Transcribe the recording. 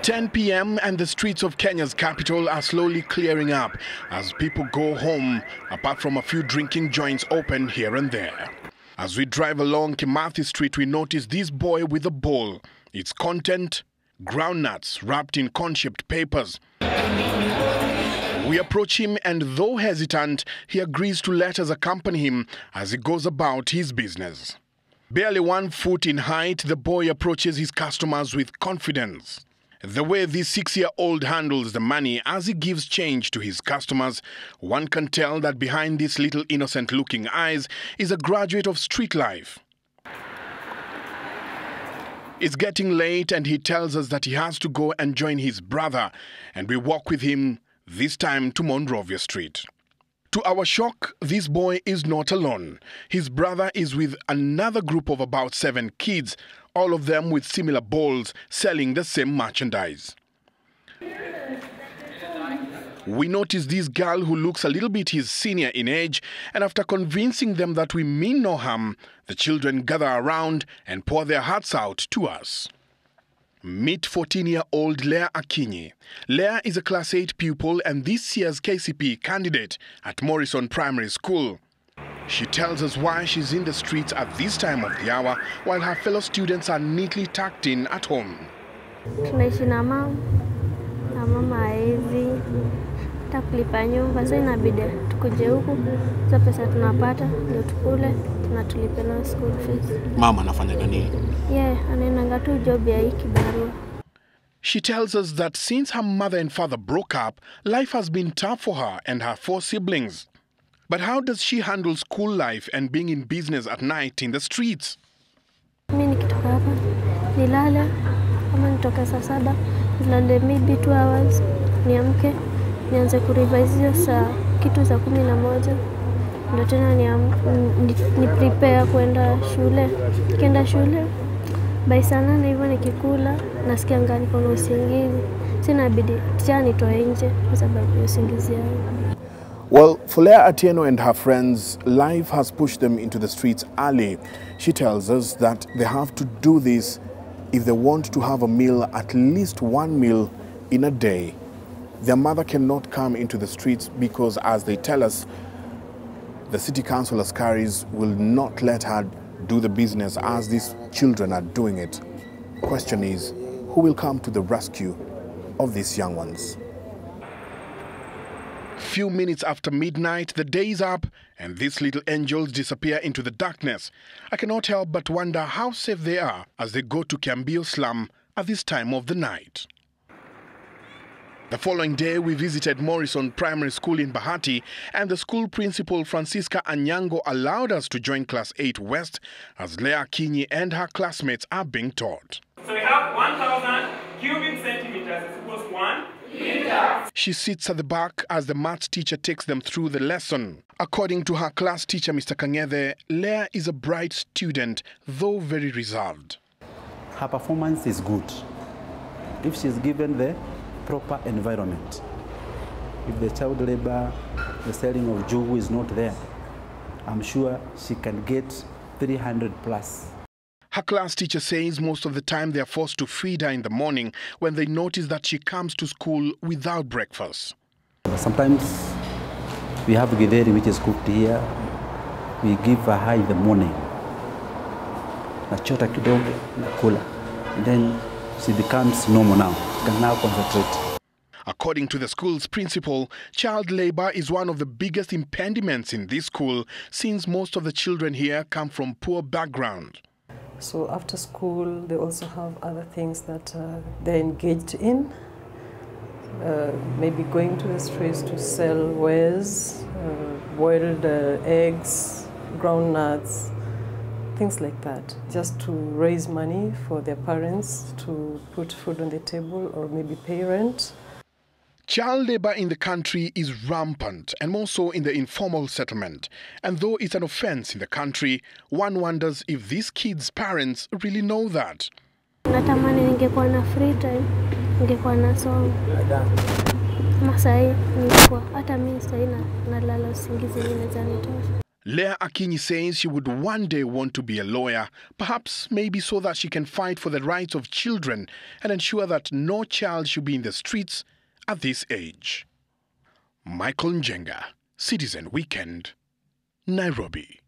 10 p.m. and the streets of Kenya's capital are slowly clearing up as people go home, apart from a few drinking joints open here and there. As we drive along Kimathi Street, we notice this boy with a bowl. Its content, groundnuts wrapped in corn-shaped papers. We approach him, and though hesitant, he agrees to let us accompany him as he goes about his business. Barely 1 foot in height, the boy approaches his customers with confidence. The way this 6-year-old handles the money as he gives change to his customers, one can tell that behind these little innocent-looking eyes is a graduate of street life. It's getting late and he tells us that he has to go and join his brother, and we walk with him, this time to Monrovia Street. To our shock, this boy is not alone. His brother is with another group of about 7 kids, all of them with similar bowls, selling the same merchandise. We notice this girl who looks a little bit his senior in age, and after convincing them that we mean no harm, the children gather around and pour their hearts out to us. Meet 14-year-old Leah Akinyi. Leah is a Class 8 pupil and this year's KCP candidate at Morrison Primary School. She tells us why she's in the streets at this time of the hour while her fellow students are neatly tucked in at home. Tunaishi na mama hizi takulipa nyumba, sasa inabidi tukuje huku, hizo pesa tunapata ndio tukule, tunatulipe na school fees. Mama anafanya nini? Anaenda tu job ya kibarua. She tells us that since her mother and father broke up, life has been tough for her and her 4 siblings. But how does she handle school life and being in business at night in the streets? Mimi nikitoka hapa nilale, kama nitoka saa 7 nilale maybe 2 hours, niamke nianze kurevise saa kitu za 11, ndio tena ni prepare kwenda shule. Nikienda shule by saa 8 hivyo nikikula nasikia ngani kwa usingizi, sina bidii tena nitoe nje kwa sababu ya usingizi yangu. Well, for Leah Atieno and her friends, life has pushed them into the streets early. She tells us that they have to do this if they want to have a meal, at least 1 meal in a day. Their mother cannot come into the streets because, as they tell us, the city council askaris will not let her do the business as these children are doing it. Question is, who will come to the rescue of these young ones? Few minutes after midnight, the day is up and these little angels disappear into the darkness. I cannot help but wonder how safe they are as they go to Kiambio slum at this time of the night. The following day, we visited Morrison Primary School in Bahati, and the school principal, Francisca Anyango, allowed us to join Class 8 West as Leah Akinyi and her classmates are being taught. So we have 1,000 cubic centimeters is equals 1 meter. She sits at the back as the maths teacher takes them through the lesson. According to her class teacher, Mr. Kangede, Leah is a bright student, though very reserved. Her performance is good if she's given the proper environment. If the child labor, the selling of jugu is not there, I'm sure she can get 300 plus. Her class teacher says most of the time they are forced to feed her in the morning when they notice that she comes to school without breakfast. Sometimes we have githeri which is cooked here. We give her in the morning. Nachota kidogo nakula. Then she becomes normal now. She can now concentrate. According to the school's principal, child labor is one of the biggest impediments in this school since most of the children here come from poor background. So after school, they also have other things that they're engaged in. Maybe going to the streets to sell wares, boiled eggs, groundnuts, things like that, just to raise money for their parents to put food on the table or maybe pay rent. Child labor in the country is rampant, and more so in the informal settlement. And though it's an offense in the country, one wonders if these kids' parents really know that. Natamani ningekuwa na free time, ningekuwa nasoma. Masai ningekuwa hata mimi sasa nalala usingizi ninaweza nitosha. Leah Akinyi says she would one day want to be a lawyer, perhaps maybe so that she can fight for the rights of children and ensure that no child should be in the streets at this age. Michael Njenga, Citizen Weekend, Nairobi.